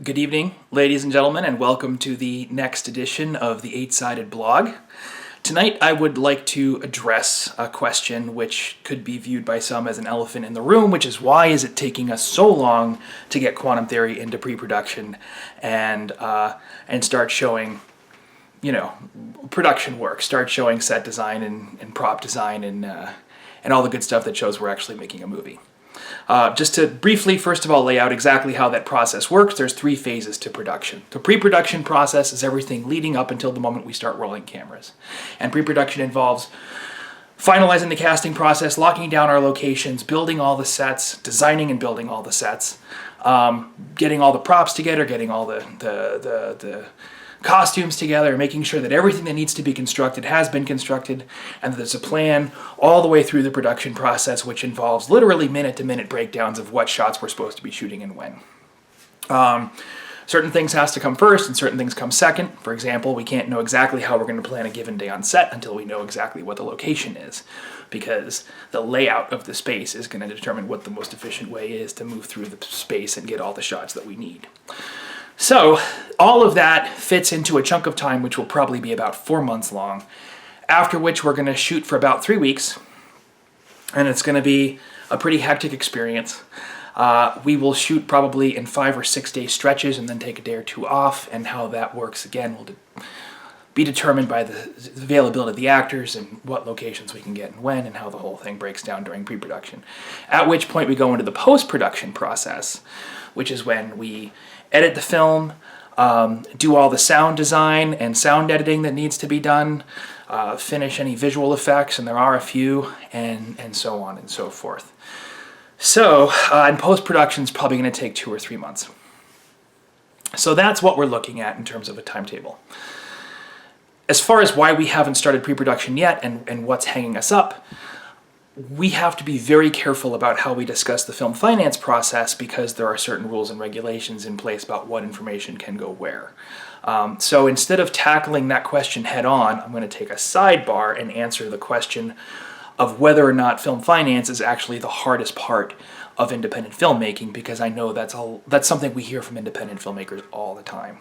Good evening, ladies and gentlemen, and welcome to the next edition of the Eight-Sided Blog. Tonight I would like to address a question which could be viewed by some as an elephant in the room, which is why is it taking us so long to get quantum theory into pre-production and start showing, production work, start showing set design and prop design and all the good stuff that shows we're actually making a movie. Just to briefly, first of all, lay out exactly how that process works, there's three phases to production. The pre-production process is everything leading up until the moment we start rolling cameras. And pre-production involves finalizing the casting process, locking down our locations, building all the sets, designing and building all the sets, getting all the props together, getting all the costumes together, making sure that everything that needs to be constructed has been constructed, and that there's a plan all the way through the production process, which involves literally minute-to-minute breakdowns of what shots we're supposed to be shooting and when. Certain things has to come first and certain things come second. For example, we can't know exactly how we're going to plan a given day on set until we know exactly what the location is, because the layout of the space is going to determine what the most efficient way is to move through the space and get all the shots that we need. So all of that fits into a chunk of time which will probably be about 4 months long, after which we're going to shoot for about 3 weeks, and it's going to be a pretty hectic experience. We will shoot probably in 5 or 6 day stretches and then take a day or two off, and how that works again will be determined by the availability of the actors and what locations we can get and when, and how the whole thing breaks down during pre-production. At which point we go into the post-production process, which is when we edit the film, do all the sound design and sound editing that needs to be done, finish any visual effects, and there are a few, and so on and so forth. So, and post-production is probably going to take 2 or 3 months. So that's what we're looking at in terms of a timetable. As far as why we haven't started pre-production yet and what's hanging us up, we have to be very careful about how we discuss the film finance process, because there are certain rules and regulations in place about what information can go where. So instead of tackling that question head on, I'm going to take a sidebar and answer the question of whether or not film finance is actually the hardest part of independent filmmaking, because I know that's something we hear from independent filmmakers all the time.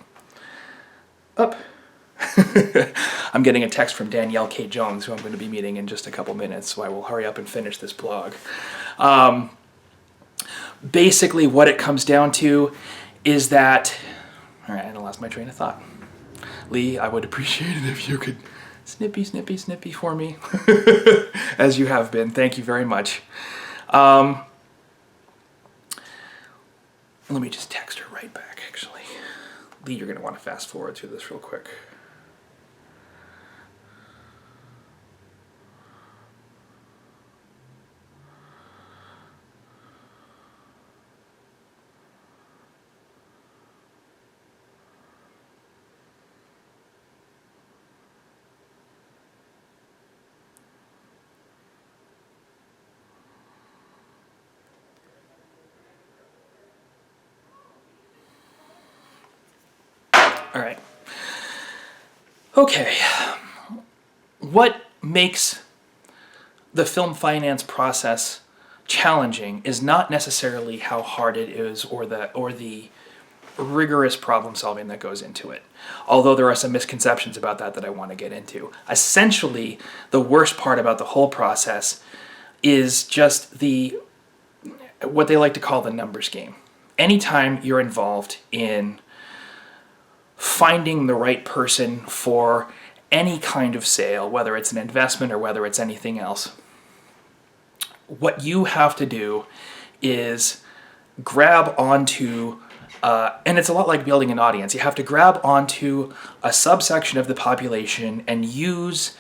I'm getting a text from Danielle K. Jones, who I'm going to be meeting in just a couple minutes, so I will hurry up and finish this blog. Basically, what it comes down to is that... All right, I lost my train of thought. Lee, I would appreciate it if you could snippy for me, as you have been. Thank you very much. Let me just text her right back, actually. Lee, you're going to want to fast forward through this real quick. All right. Okay. What makes the film finance process challenging is not necessarily how hard it is or the rigorous problem solving that goes into it. Although there are some misconceptions about that I want to get into. Essentially, the worst part about the whole process is just what they like to call the numbers game. Anytime you're involved in finding the right person for any kind of sale, whether it's an investment or whether it's anything else, what you have to do is grab onto, and it's a lot like building an audience, you have to grab onto a subsection of the population and use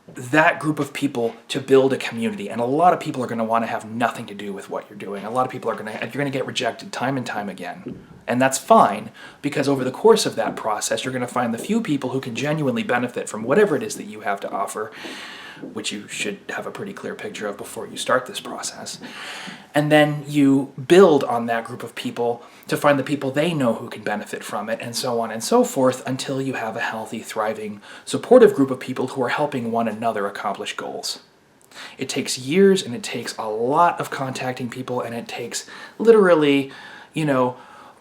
that group of people to build a community. And a lot of people are going to want to have nothing to do with what you're doing. A lot of people you're going to get rejected time and time again. And that's fine, because over the course of that process, you're going to find the few people who can genuinely benefit from whatever it is that you have to offer, which you should have a pretty clear picture of before you start this process. And then you build on that group of people to find the people they know who can benefit from it, and so on and so forth, until you have a healthy, thriving, supportive group of people who are helping one another accomplish goals. It takes years, and it takes a lot of contacting people, and it takes literally,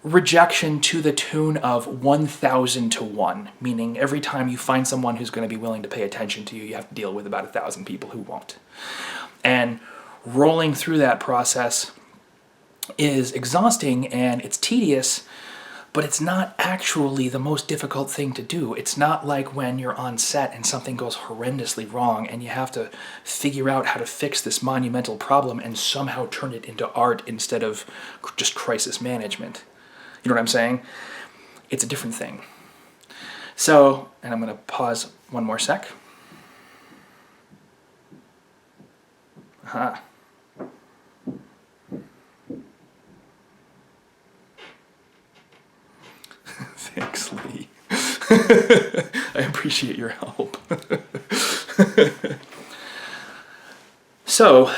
rejection to the tune of 1,000 to 1, meaning every time you find someone who's going to be willing to pay attention to you, you have to deal with about 1,000 people who won't. And rolling through that process is exhausting and it's tedious, but it's not actually the most difficult thing to do. It's not like when you're on set and something goes horrendously wrong and you have to figure out how to fix this monumental problem and somehow turn it into art instead of just crisis management. You know what I'm saying? It's a different thing. So, and I'm going to pause one more sec. Aha. Thanks, Lee. I appreciate your help. So,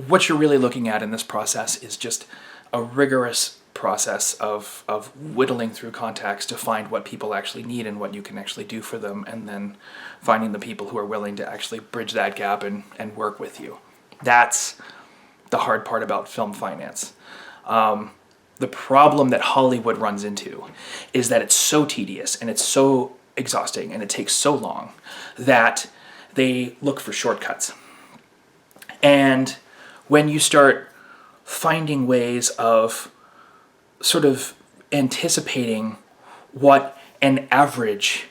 what you're really looking at in this process is just a rigorous process of whittling through contacts to find what people actually need and what you can actually do for them, and then finding the people who are willing to actually bridge that gap and work with you. That's the hard part about film finance. The problem that Hollywood runs into is that it's so tedious and it's so exhausting and it takes so long that they look for shortcuts. And when you start finding ways of sort of anticipating what an average,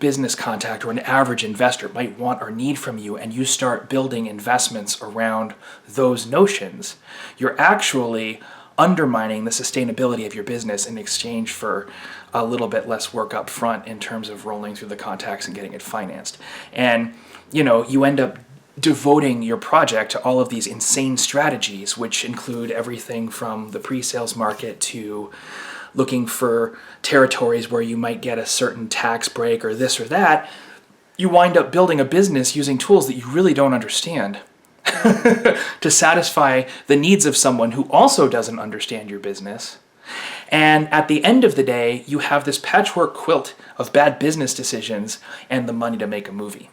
business contact or an average investor might want or need from you, and you start building investments around those notions, you're actually undermining the sustainability of your business in exchange for a little bit less work up front in terms of rolling through the contacts and getting it financed. And, you end up devoting your project to all of these insane strategies, which include everything from the pre-sales market to looking for territories where you might get a certain tax break or this or that. You wind up building a business using tools that you really don't understand to satisfy the needs of someone who also doesn't understand your business. And at the end of the day, you have this patchwork quilt of bad business decisions and the money to make a movie.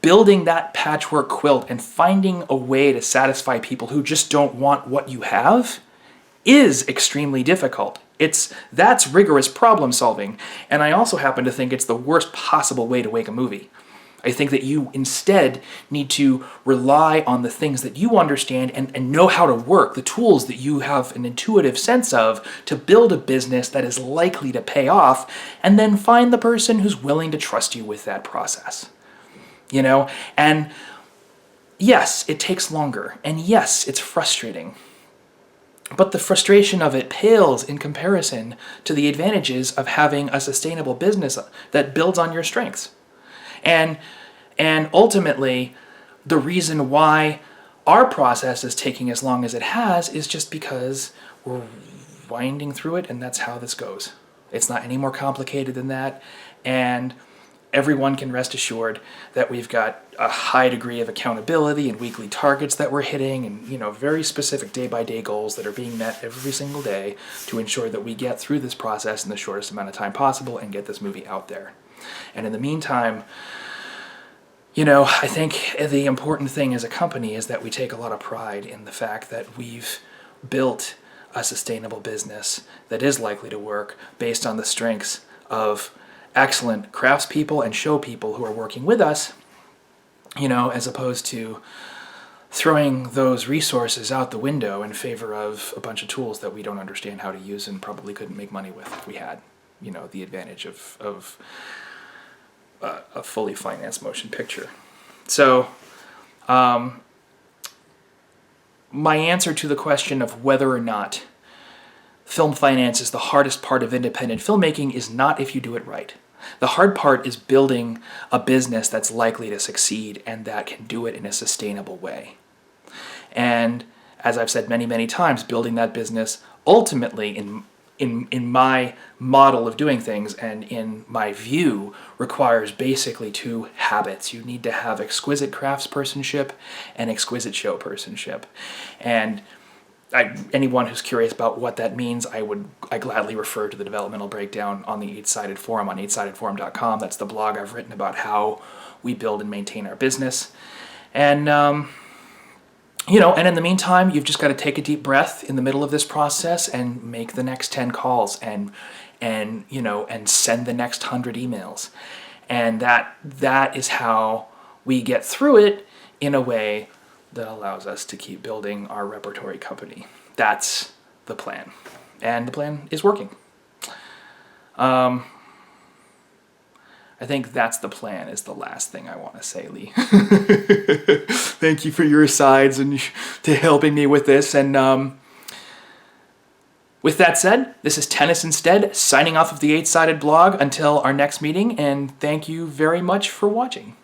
Building that patchwork quilt and finding a way to satisfy people who just don't want what you have is extremely difficult. That's rigorous problem solving, and I also happen to think it's the worst possible way to make a movie. I think that you instead need to rely on the things that you understand and know how to work, the tools that you have an intuitive sense of to build a business that is likely to pay off, and then find the person who's willing to trust you with that process. And yes, it takes longer, and yes, it's frustrating. But the frustration of it pales in comparison to the advantages of having a sustainable business that builds on your strengths. And ultimately, the reason why our process is taking as long as it has is just because we're winding through it, and that's how this goes. It's not any more complicated than that, and everyone can rest assured that we've got a high degree of accountability and weekly targets that we're hitting, and very specific day-by-day goals that are being met every single day to ensure that we get through this process in the shortest amount of time possible and get this movie out there. And in the meantime, I think the important thing as a company is that we take a lot of pride in the fact that we've built a sustainable business that is likely to work based on the strengths of excellent craftspeople and show people who are working with us, as opposed to throwing those resources out the window in favor of a bunch of tools that we don't understand how to use and probably couldn't make money with if we had, the advantage of a fully financed motion picture. So, my answer to the question of whether or not film finance is the hardest part of independent filmmaking is not if you do it right. The hard part is building a business that's likely to succeed and that can do it in a sustainable way. And as I've said many, many times, building that business ultimately in my model of doing things and in my view requires basically two habits. You need to have exquisite craftspersonship and exquisite showpersonship. And anyone who's curious about what that means, I gladly refer to the developmental breakdown on the 8-Sided Forum on 8sidedforum.com. That's the blog I've written about how we build and maintain our business. And And in the meantime, you've just got to take a deep breath in the middle of this process and make the next 10 calls and send the next 100 emails. And that is how we get through it in a way that allows us to keep building our repertory company. That's the plan. And the plan is working. I think that's the plan is the last thing I want to say, Lee. Thank you for your asides and to helping me with this. And with that said, this is Tennyson E Stead signing off of the 8-Sided blog until our next meeting. And thank you very much for watching.